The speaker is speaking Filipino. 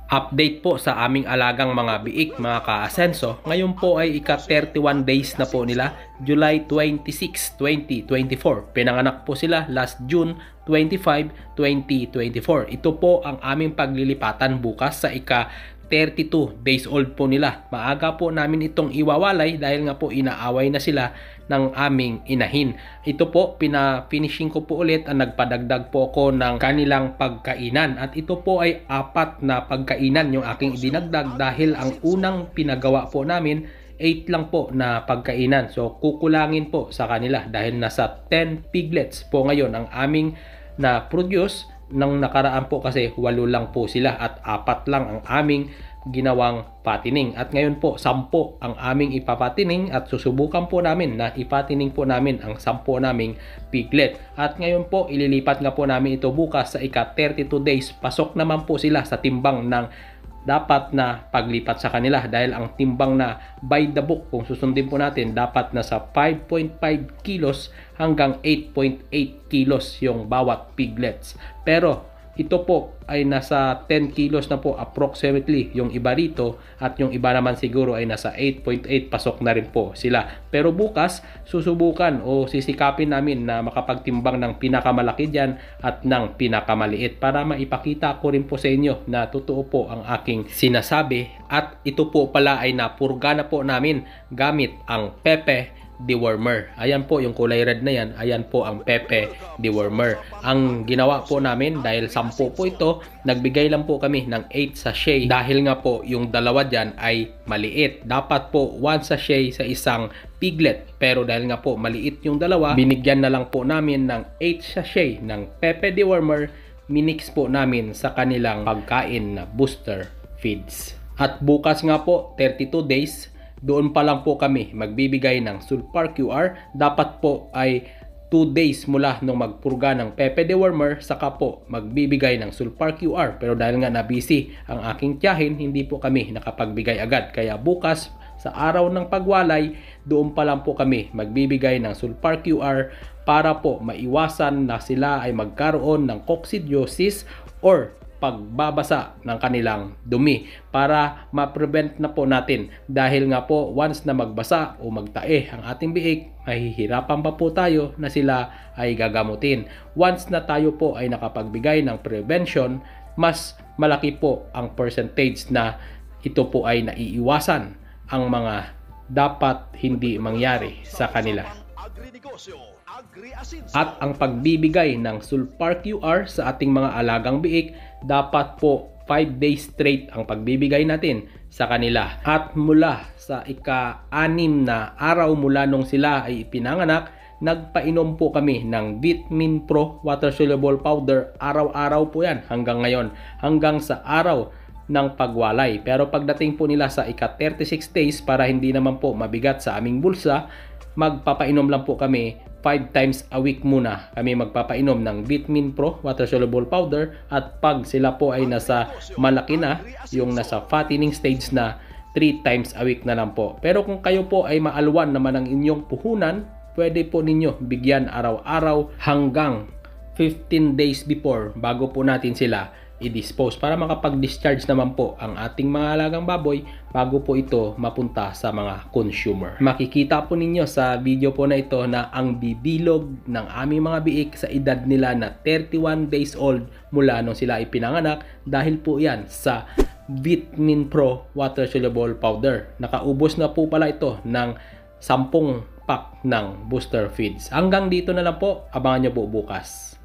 Update po sa aming alagang mga biik, mga ka-asenso. Ngayon po ay ika-31 days na po nila, July 26, 2024. Pinanganak po sila last June 25, 2024. Ito po ang aming paglilipatan bukas sa ika-32 days old po nila. Maaga po namin itong iwawalay dahil nga po inaaway na sila ng aming inahin. Ito po, pina-finishing ko po ulit ang nagpadagdag po ako ng kanilang pagkainan. At ito po ay 4 na pagkainan yung aking idinagdag dahil ang unang pinagawa po namin 8 lang po na pagkainan. So kukulangin po sa kanila dahil nasa 10 piglets po ngayon ang aming na produce. Nang nakaraan po kasi 8 lang po sila at 4 lang ang aming ginawang patining. At ngayon po 10 ang aming ipapatining at susubukan po namin na ipatining po namin ang 10 naming piglet. At ngayon po ililipat nga po namin ito bukas sa ika-32 days. Pasok naman po sila sa timbang ng dapat na paglipat sa kanila dahil ang timbang na by the book kung susundin po natin dapat nasa 5.5 kilos hanggang 8.8 kilos yung bawat piglets. Pero ito po ay nasa 10 kilos na po approximately yung iba rito at yung iba naman siguro ay nasa 8.8 pasok na rin po sila. Pero bukas susubukan o sisikapin namin na makapagtimbang ng pinakamalaki dyan at ng pinakamaliit para maipakita ko rin po sa inyo na totoo po ang aking sinasabi. At ito po pala ay napurga na po namin gamit ang Pepe dewormer. Ayan po yung kulay red na yan. Ayan po ang Pepe dewormer. Ang ginawa po namin dahil 10 po ito, nagbigay lang po kami ng 8 sachet dahil nga po yung dalawa dyan ay maliit. Dapat po 1 sachet sa isang piglet. Pero dahil nga po maliit yung dalawa, binigyan na lang po namin ng 8 sachet ng Pepe dewormer. Minix po namin sa kanilang pagkain na booster feeds. At bukas nga po 32 days, doon pa lang po kami magbibigay ng Sulfar QR. Dapat po ay 2 days mula nung magpurga ng Pepe dewormer saka po magbibigay ng Sulfar QR. Pero dahil nga na busy ang aking tiyahin, hindi po kami nakapagbigay agad. Kaya bukas sa araw ng pagwalay, doon pa lang po kami magbibigay ng Sulfar QR para po maiwasan na sila ay magkaroon ng coccidiosis or pagbabasa ng kanilang dumi para ma-prevent na po natin dahil nga po once na magbasa o magtae ang ating biik, mahihirapan pa po tayo na sila ay gagamutin. Once na tayo po ay nakapagbigay ng prevention, mas malaki po ang percentage na ito po ay naiiwasan ang mga dapat hindi mangyari sa kanila. At ang pagbibigay ng Sulfar QR sa ating mga alagang biik, dapat po 5 days straight ang pagbibigay natin sa kanila. At mula sa ika-6 na araw mula nung sila ay ipinanganak, nagpainom po kami ng Vitamin Pro Water Soluble Powder. Araw-araw po yan hanggang ngayon, hanggang sa araw ng pagwalay. Pero pagdating po nila sa ika-36 days, para hindi naman po mabigat sa aming bulsa, magpapainom lang po kami 5 times a week muna kami magpapainom ng Vitamin Pro Water Soluble Powder. At pag sila po ay nasa malaki na, yung nasa fattening stage na, 3 times a week na lang po. Pero kung kayo po ay maalwan naman ang inyong puhunan, pwede po ninyo bigyan araw-araw hanggang 15 days before bago po natin sila i-dispose para makapag-discharge naman po ang ating mga alagang baboy bago po ito mapunta sa mga consumer. Makikita po ninyo sa video po na ito na ang bibilog ng aming mga biik sa edad nila na 31 days old mula nung sila ipinanganak dahil po yan sa Vitamin Pro Water Soluble Powder. Nakaubos na po pala ito ng 10 pack ng booster feeds. Hanggang dito na lang po. Abangan nyo po bukas.